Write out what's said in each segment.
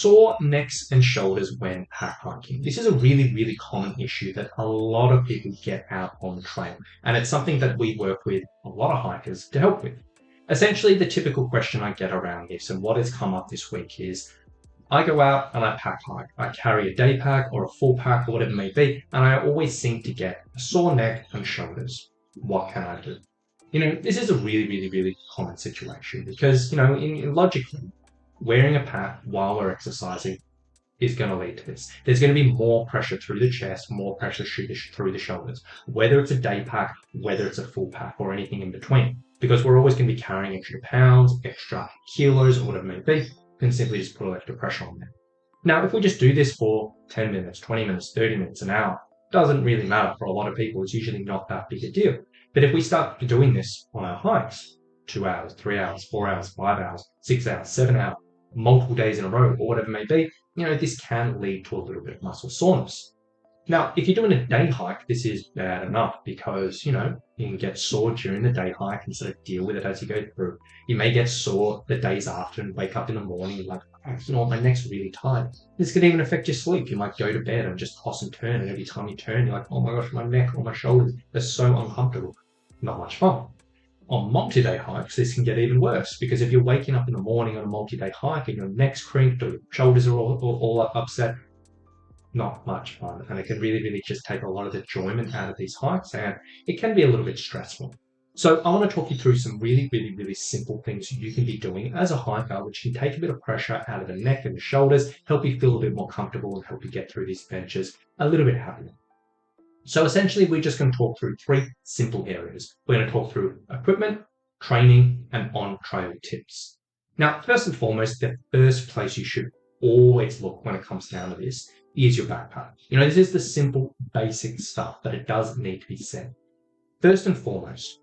sore necks and shoulders when pack hiking. This is a really, really common issue that a lot of people get out on the trail, and it's something that we work with a lot of hikers to help with. Essentially, the typical question I get around this and what has come up this week is, I go out and I pack hike. I carry a day pack or a full pack or whatever it may be, and I always seem to get a sore neck and shoulders. What can I do? This is a really, really, really common situation because, logically, wearing a pack while we're exercising is going to lead to this. There's going to be more pressure through the chest, more pressure through the shoulders, whether it's a day pack, whether it's a full pack, or anything in between, because we're always going to be carrying extra pounds, extra kilos, or whatever it may be. You can simply just put extra pressure on there. Now, if we just do this for 10 minutes, 20 minutes, 30 minutes, an hour, doesn't really matter for a lot of people. It's usually not that big a deal. But if we start doing this on our hikes, 2 hours, 3 hours, 4 hours, 5 hours, 6 hours, 7 hours, multiple days in a row, or whatever it may be, this can lead to a little bit of muscle soreness. Now, if you're doing a day hike, this is bad enough because, you can get sore during the day hike and sort of deal with it as you go through. You may get sore the days after and wake up in the morning like, my neck's really tight. This could even affect your sleep. You might go to bed and just toss and turn, and every time you turn, you're like, oh my gosh, my neck or my shoulders, they're so uncomfortable. Not much fun. On multi-day hikes, this can get even worse because if you're waking up in the morning on a multi-day hike and your neck's crimped or your shoulders are all upset, not much fun. And it can really, really just take a lot of the enjoyment out of these hikes, and it can be a little bit stressful. So I want to talk you through some really, really, really simple things you can be doing as a hiker, which can take a bit of pressure out of the neck and the shoulders, help you feel a bit more comfortable and help you get through these adventures a little bit happier. So essentially, we're just going to talk through 3 simple areas. We're going to talk through equipment, training, and on-trail tips. Now, first and foremost, the first place you should always look when it comes down to this is your backpack. This is the simple, basic stuff, but it does need to be said. First and foremost,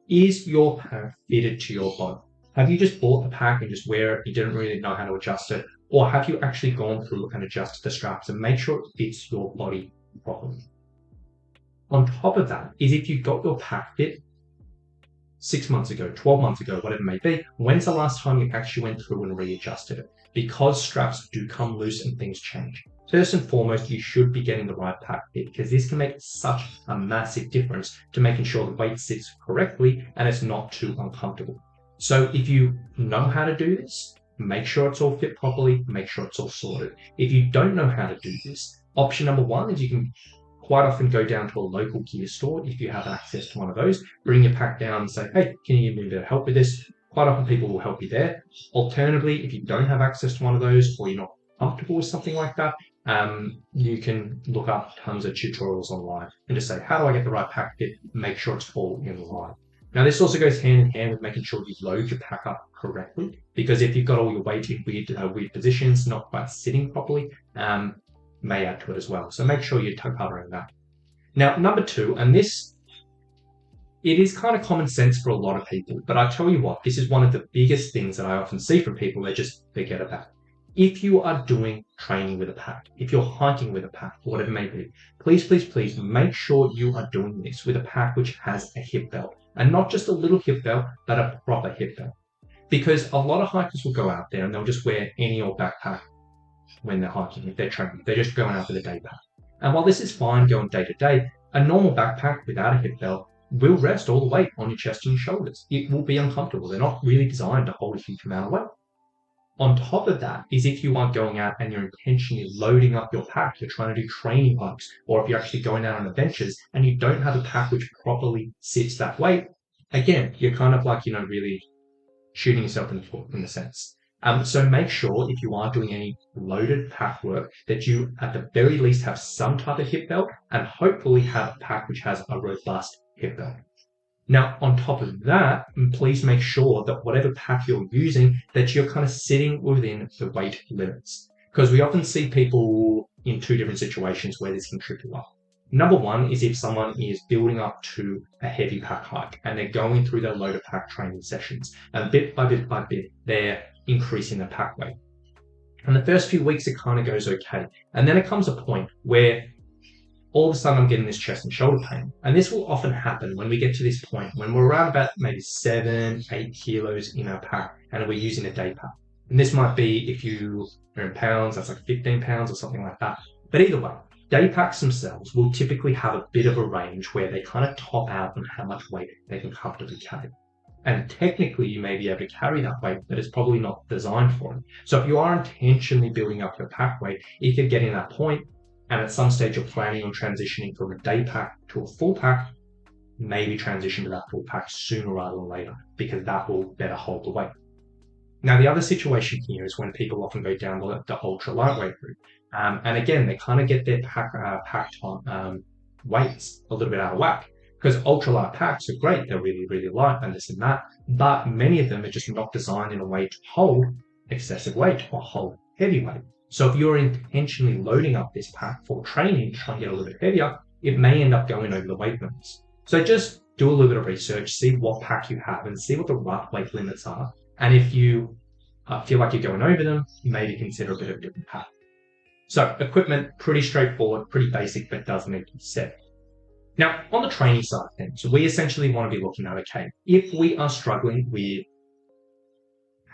is your pack fitted to your body? Have you just bought the pack and just wear it, you didn't really know how to adjust it, or have you actually gone through and adjusted the straps and make sure it fits your body properly? On top of that is if you got your pack fit 6 months ago, 12 months ago, whatever it may be, when's the last time you actually went through and readjusted it? Because straps do come loose and things change. First and foremost, you should be getting the right pack fit because this can make such a massive difference to making sure the weight sits correctly and it's not too uncomfortable. So if you know how to do this, make sure it's all fit properly, make sure it's all sorted. If you don't know how to do this, option number 1 is you can quite often go down to a local gear store if you have access to one of those, bring your pack down and say, hey, can you give me a bit of help with this? Quite often people will help you there. Alternatively, if you don't have access to one of those or you're not comfortable with something like that, you can look up tons of tutorials online and just say, how do I get the right pack fit? Make sure it's all in line. Now, this also goes hand in hand with making sure you load your pack up correctly, because if you've got all your weight in weird positions, not quite sitting properly, may add to it as well. So make sure you're covering that. Now, number 2, and this, it is kind of common sense for a lot of people, but I tell you what, this is one of the biggest things that I often see from people they just forget about. If you are doing training with a pack, if you're hiking with a pack, or whatever it may be, please, please, please make sure you are doing this with a pack which has a hip belt, and not just a little hip belt, but a proper hip belt. Because a lot of hikers will go out there and they'll just wear any old backpack when they're hiking, if they're training. They're just going out with a day pack. And while this is fine going day to day, a normal backpack without a hip belt will rest all the weight on your chest and your shoulders. It will be uncomfortable. They're not really designed to hold a huge amount of weight. On top of that is if you are going out and you're intentionally loading up your pack, you're trying to do training hikes, or if you're actually going out on adventures and you don't have a pack which properly sits that weight, again, you're kind of like, really shooting yourself in the foot in a sense. So make sure if you are doing any loaded pack work that you at the very least have some type of hip belt and hopefully have a pack which has a robust hip belt. Now, on top of that, please make sure that whatever pack you're using, that you're kind of sitting within the weight limits. Because we often see people in 2 different situations where this can trip you up. Number 1 is if someone is building up to a heavy pack hike and they're going through their loader pack training sessions, and bit by bit by bit, they're increasing their pack weight. And the first few weeks, it kind of goes okay. And then it comes a point where all of a sudden I'm getting this chest and shoulder pain. And this will often happen when we get to this point, when we're around about maybe 7, 8 kilos in our pack and we're using a day pack. And this might be if you are in pounds, that's like 15 pounds or something like that. But either way, day packs themselves will typically have a bit of a range where they kind of top out on how much weight they can comfortably carry. And technically, you may be able to carry that weight, but it's probably not designed for it. So if you are intentionally building up your pack weight, if you're getting that point, and at some stage you're planning on transitioning from a day pack to a full pack, maybe transition to that full pack sooner rather than later, because that will better hold the weight. Now, the other situation here is when people often go down the ultra lightweight route. And again, they kind of get their pack weights a little bit out of whack, because ultra light packs are great. They're really, really light and this and that. But many of them are just not designed in a way to hold excessive weight or hold heavy weight. So if you're intentionally loading up this pack for training, trying to get a little bit heavier, it may end up going over the weight limits. So just do a little bit of research, see what pack you have and see what the rough weight limits are. And if you feel like you're going over them, maybe consider a bit of a different pack. So equipment, pretty straightforward, pretty basic, but does need to be set. Now, on the training side of things, we essentially want to be looking at, okay, if we are struggling with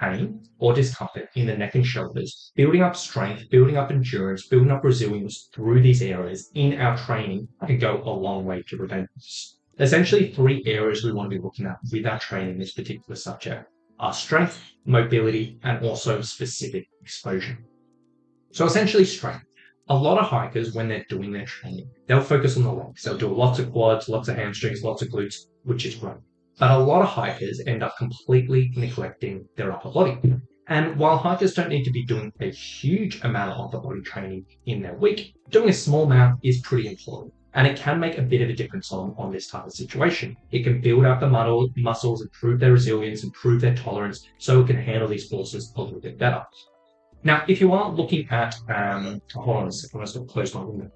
pain or discomfort in the neck and shoulders, building up strength, building up endurance, building up resilience through these areas in our training can go a long way to prevent this. Essentially, 3 areas we want to be looking at with our training in this particular subject are strength, mobility, and also specific exposure. So essentially strength. A lot of hikers, when they're doing their training, they'll focus on the legs. They'll do lots of quads, lots of hamstrings, lots of glutes, which is great. But a lot of hikers end up completely neglecting their upper body. And while hikers don't need to be doing a huge amount of upper body training in their week, doing a small amount is pretty important. And it can make a bit of a difference on this type of situation. It can build up the muscles, improve their resilience, improve their tolerance, so it can handle these forces a little bit better. Now, if you are looking at, hold on a second, I'm going to close my window.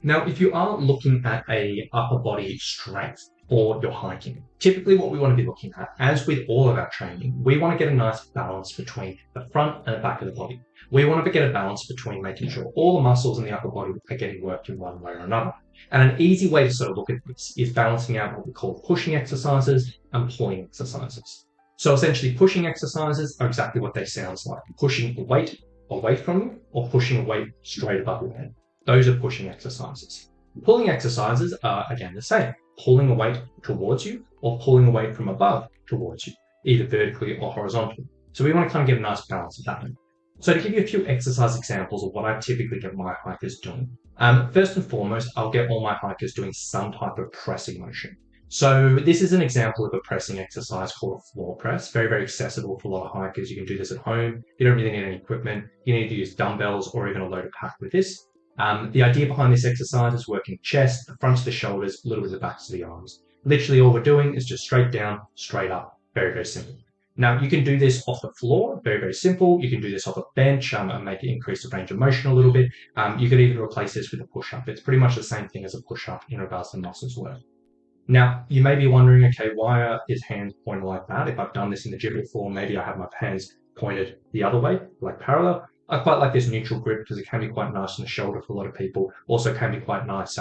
Now, if you are looking at a upper body strength for your hiking, typically what we want to be looking at, as with all of our training, we want to get a nice balance between the front and the back of the body. We want to get a balance between making sure all the muscles in the upper body are getting worked in one way or another. And an easy way to sort of look at this is balancing out what we call pushing exercises and pulling exercises. So essentially, pushing exercises are exactly what they sound like. Pushing a weight away from you or pushing a weight straight above your head. Those are pushing exercises. Pulling exercises are, again, the same. Pulling a weight towards you or pulling a weight from above towards you, either vertically or horizontally. So we want to kind of get a nice balance of that. So to give you a few exercise examples of what I typically get my hikers doing. First and foremost, I'll get all my hikers doing some type of pressing motion. So this is an example of a pressing exercise called a floor press. Very, very accessible for a lot of hikers. You can do this at home. You don't really need any equipment. You need to use dumbbells or even a loaded pack with this. The idea behind this exercise is working chest, the fronts of the shoulders, a little bit of the backs of the arms. Literally all we're doing is just straight down, straight up. Very, very simple. Now, you can do this off the floor, very, very simple. You can do this off a bench and make it increase the range of motion a little bit. You could even replace this with a push-up. It's pretty much the same thing as a push-up in regards to muscles work. Now, you may be wondering, okay, why are his hands pointed like that? If I've done this in the gym before, maybe I have my hands pointed the other way, like parallel. I quite like this neutral grip because it can be quite nice on the shoulder for a lot of people. Also can be quite nice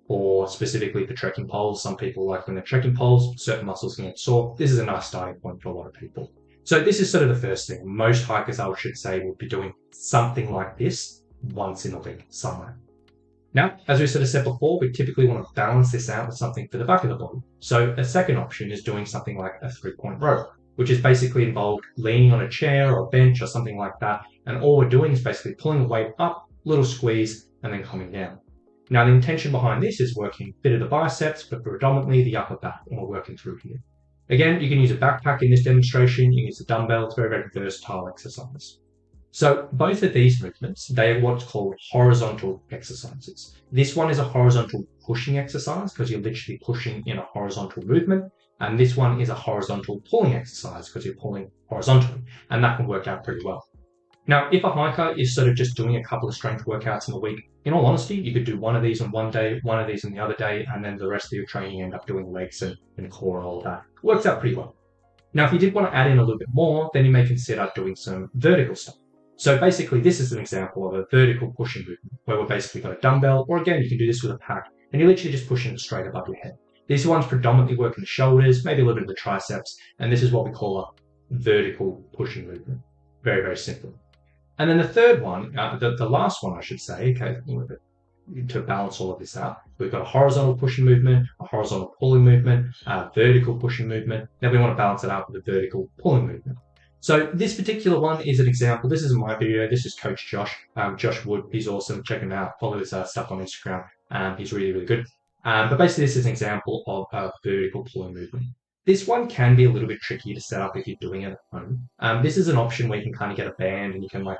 or specifically for trekking poles. Some people like when they're trekking poles, certain muscles can get sore. This is a nice starting point for a lot of people. So this is sort of the first thing. Most hikers, I should say, will be doing something like this once in a week somewhere. Now, as we sort of said before, we typically want to balance this out with something for the back of the body. So a second option is doing something like a 3-point row, which is basically involved leaning on a chair or a bench or something like that. And all we're doing is basically pulling the weight up, little squeeze, and then coming down. Now, the intention behind this is working a bit of the biceps, but predominantly the upper back, and we're working through here. Again, you can use a backpack in this demonstration. You can use a dumbbell. It's a very, very versatile exercise. So both of these movements, they are what's called horizontal exercises. This one is a horizontal pushing exercise because you're literally pushing in a horizontal movement. And this one is a horizontal pulling exercise because you're pulling horizontally. And that can work out pretty well. Now, if a hiker is sort of just doing a couple of strength workouts in a week, in all honesty, you could do one of these on one day, one of these on the other day, and then the rest of your training end up doing legs and core and all of that. It works out pretty well. Now, if you did want to add in a little bit more, then you may consider doing some vertical stuff. So basically, this is an example of a vertical pushing movement where we've basically got a dumbbell, or again, you can do this with a pack, and you're literally just pushing it straight above your head. This one's predominantly working the shoulders, maybe a little bit of the triceps, and this is what we call a vertical pushing movement. Very, very simple. And then the third one, the last one I should say, okay, to balance all of this out, we've got a horizontal pushing movement, a horizontal pulling movement, a vertical pushing movement. Then we want to balance it out with a vertical pulling movement. So this particular one is an example. This isn't my video. This is Coach Josh, Josh Wood. He's awesome. Check him out. Follow his stuff on Instagram. He's really, really good. But basically, this is an example of a vertical pulling movement. This one can be a little bit tricky to set up if you're doing it at home. This is an option where you can kind of get a band and you can like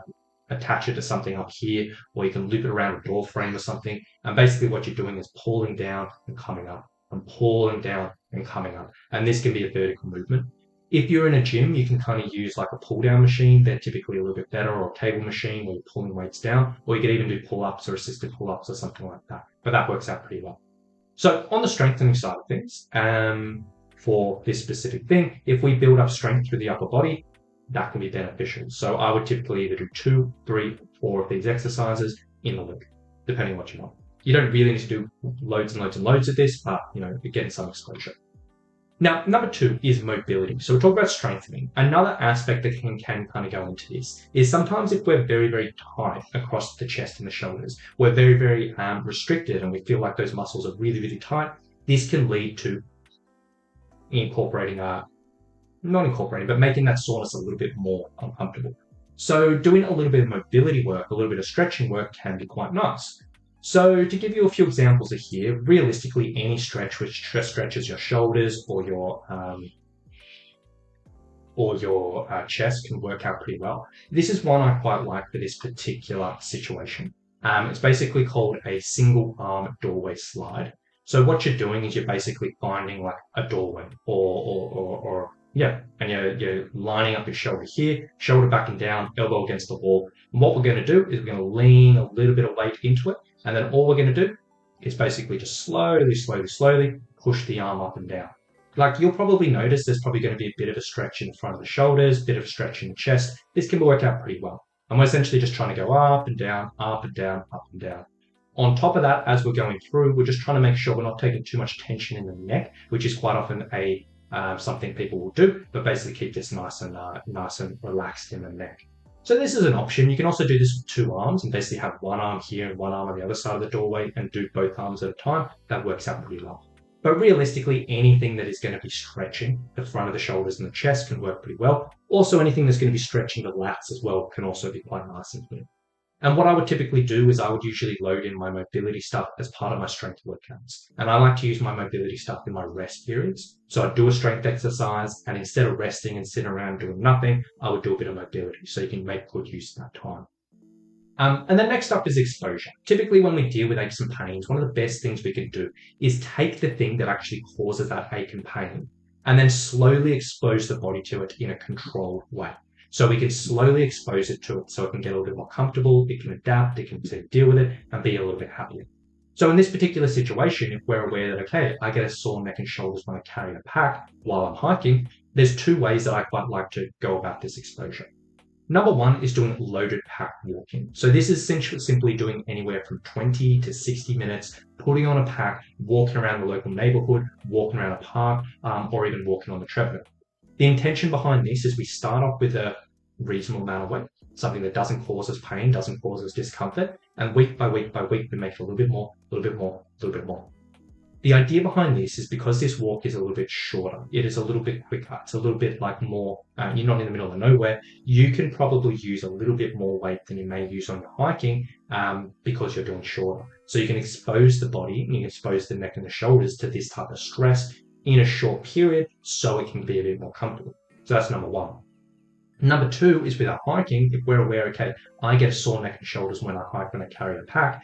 attach it to something up here, or you can loop it around a door frame or something. And basically what you're doing is pulling down and coming up, and pulling down and coming up. And this can be a vertical movement. If you're in a gym, you can kind of use like a pull down machine. They're typically a little bit better, or a table machine where you're pulling weights down, or you could even do pull-ups or assisted pull-ups or something like that. But that works out pretty well. So on the strengthening side of things, for this specific thing, if we build up strength through the upper body, that can be beneficial. So I would typically either do 2, 3, 4 of these exercises in the week, depending on what you want. You don't really need to do loads and loads and loads of this, but you're getting some exposure. Now, number 2 is mobility. So we talk about strengthening. Another aspect that can kind of go into this is sometimes if we're very, very tight across the chest and the shoulders, we're very, very restricted and we feel like those muscles are really, really tight. This can lead to but making that soreness a little bit more uncomfortable. So doing a little bit of mobility work, a little bit of stretching work can be quite nice. So to give you a few examples of here, realistically, any stretch which stretches your shoulders or your chest can work out pretty well. This is one I quite like for this particular situation. It's basically called a single arm doorway slide. So what you're doing is you're basically finding like a doorway and you're lining up your shoulder here, shoulder back and down, elbow against the wall. And what we're going to do is we're going to lean a little bit of weight into it. And then all we're going to do is basically just slowly push the arm up and down. Like you'll probably notice there's probably going to be a bit of a stretch in the front of the shoulders, a bit of a stretch in the chest. This can work out pretty well. And we're essentially just trying to go up and down, up and down, up and down. On top of that, as we're going through, we're just trying to make sure we're not taking too much tension in the neck, which is quite often something people will do, but basically keep this nice and relaxed in the neck. So this is an option. You can also do this with 2 arms and basically have one arm here and one arm on the other side of the doorway and do both arms at a time. That works out pretty well. But realistically, anything that is going to be stretching the front of the shoulders and the chest can work pretty well. Also, anything that's going to be stretching the lats as well can also be quite nice and good. And what I would typically do is I would usually load in my mobility stuff as part of my strength workouts. And I like to use my mobility stuff in my rest periods. So I'd do a strength exercise, and instead of resting and sitting around doing nothing, I would do a bit of mobility so you can make good use of that time. And then next up is exposure. Typically when we deal with aches and pains, one of the best things we can do is take the thing that actually causes that ache and pain and then slowly expose the body to it in a controlled way. So we can slowly expose it to it so it can get a little bit more comfortable, it can adapt, it can deal with it and be a little bit happier. So in this particular situation, if we're aware that, okay, I get a sore neck and shoulders when I carry a pack while I'm hiking, there's 2 ways that I quite like to go about this exposure. Number 1 is doing loaded pack walking. So this is simply doing anywhere from 20 to 60 minutes, putting on a pack, walking around the local neighborhood, walking around a park, or even walking on the treadmill. The intention behind this is we start off with a reasonable amount of weight, something that doesn't cause us pain, doesn't cause us discomfort, and week by week by week, we make it a little bit more, a little bit more, a little bit more. The idea behind this is because this walk is a little bit shorter, it is a little bit quicker, it's a little bit like more, you're not in the middle of nowhere, you can probably use a little bit more weight than you may use on your hiking because you're doing shorter. So you can expose the body, and you can expose the neck and the shoulders to this type of stress in a short period so it can be a bit more comfortable. So that's number 1. Number 2 is with our hiking, if we're aware, okay, I get a sore neck and shoulders when I hike, when I carry a pack,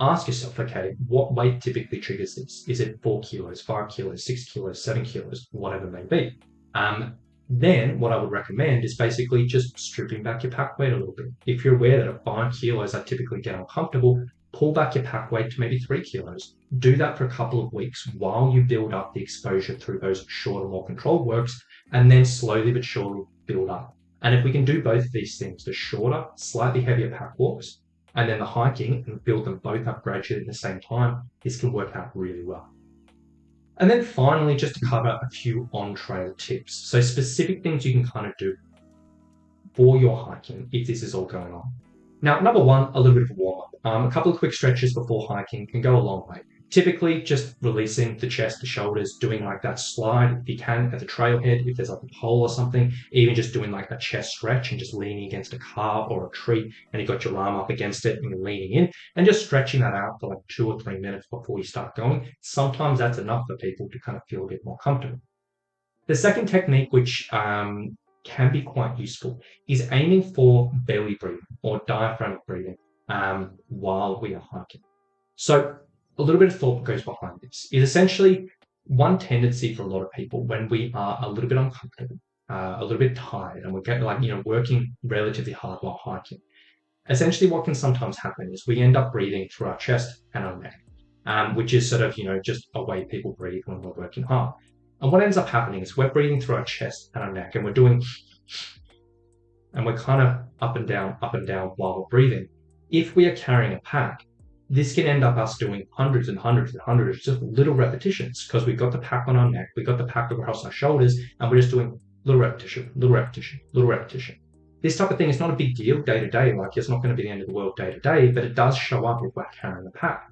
ask yourself, okay, what weight typically triggers this? Is it 4 kilos, 5 kilos, 6 kilos, 7 kilos, whatever it may be? Then what I would recommend is basically just stripping back your pack weight a little bit. If you're aware that at 5 kilos I typically get uncomfortable, pull back your pack weight to maybe 3 kilos. Do that for a couple of weeks while you build up the exposure through those shorter, more controlled works, and then slowly but surely build up. And if we can do both of these things, the shorter, slightly heavier pack walks, and then the hiking, and build them both up gradually at the same time, this can work out really well. And then finally, just to cover a few on-trail tips. So specific things you can kind of do for your hiking if this is all going on. Now, number one, a little bit of a warm-up. A couple of quick stretches before hiking can go a long way. Typically, just releasing the chest, the shoulders, doing like that slide if you can at the trailhead, if there's like a pole or something, even just doing like a chest stretch and just leaning against a car or a tree and you've got your arm up against it and you're leaning in and just stretching that out for like 2 or 3 minutes before you start going. Sometimes that's enough for people to kind of feel a bit more comfortable. The second technique, which can be quite useful, is aiming for belly breathing or diaphragmatic breathing while we are hiking. So a little bit of thought goes behind this. Is essentially one tendency for a lot of people when we are a little bit uncomfortable, a little bit tired, and we're getting like working relatively hard while hiking. Essentially, what can sometimes happen is we end up breathing through our chest and our neck, which is sort of just a way people breathe when we're working hard. And what ends up happening is we're breathing through our chest and our neck, and we're doing, and we're kind of up and down while we're breathing. If we are carrying a pack, this can end up us doing hundreds and hundreds and hundreds of just little repetitions because we've got the pack on our neck, we've got the pack across our shoulders, and we're just doing little repetition, little repetition, little repetition. This type of thing is not a big deal day to day, like it's not going to be the end of the world day to day, but it does show up if we're carrying a pack.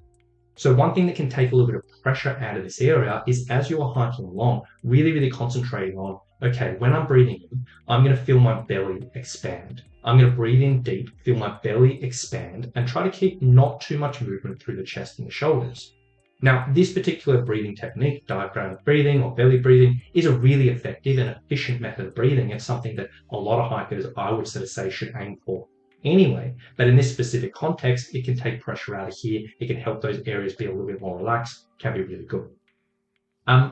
So one thing that can take a little bit of pressure out of this area is as you are hiking along, really, really concentrating on, okay, when I'm breathing in, I'm going to feel my belly expand. I'm going to breathe in deep, feel my belly expand, and try to keep not too much movement through the chest and the shoulders. Now, this particular breathing technique, diaphragmatic breathing or belly breathing, is a really effective and efficient method of breathing. It's something that a lot of hikers, I would sort of say, should aim for anyway. But in this specific context, it can take pressure out of here. It can help those areas be a little bit more relaxed. Can be really good.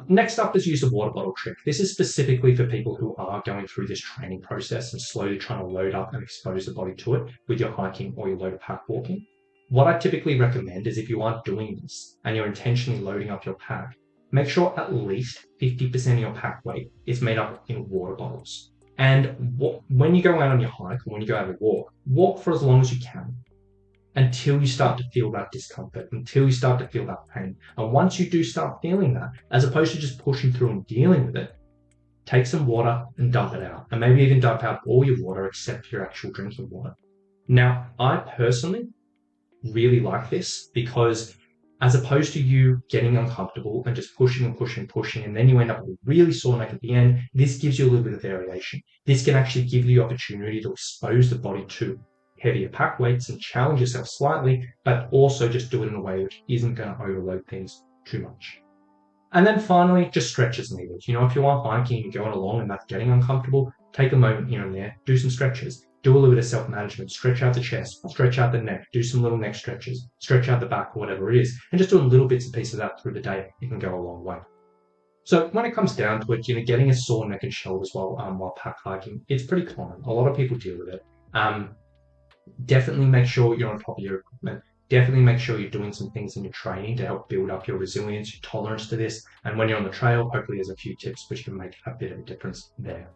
Next up is use of water bottle trick. This is specifically for people who are going through this training process and slowly trying to load up and expose the body to it with your hiking or your loaded pack walking. What I typically recommend is if you are doing this and you're intentionally loading up your pack, make sure at least 50% of your pack weight is made up in water bottles. And when you go out on your hike or when you go out and walk for as long as you can until you start to feel that discomfort, until you start to feel that pain. And once you do start feeling that, as opposed to just pushing through and dealing with it, take some water and dump it out. And maybe even dump out all your water except your actual drinking water. Now, I personally really like this because as opposed to you getting uncomfortable and just pushing and pushing and pushing, and then you end up with a really sore neck at the end, this gives you a little bit of variation. This can actually give you the opportunity to expose the body to heavier pack weights and challenge yourself slightly, but also just do it in a way which isn't going to overload things too much. And then finally, just stretch as needed. If you are hiking and going along and that's getting uncomfortable, take a moment here and there, do some stretches. Do a little bit of self-management, stretch out the chest, stretch out the neck, do some little neck stretches, stretch out the back or whatever it is, and just doing little bits and pieces of that through the day, it can go a long way. So when it comes down to it, getting a sore neck and shoulders while pack hiking, it's pretty common. A lot of people deal with it. Definitely make sure you're on top of your equipment. Definitely make sure you're doing some things in your training to help build up your resilience, your tolerance to this. And when you're on the trail, hopefully there's a few tips which can make a bit of a difference there.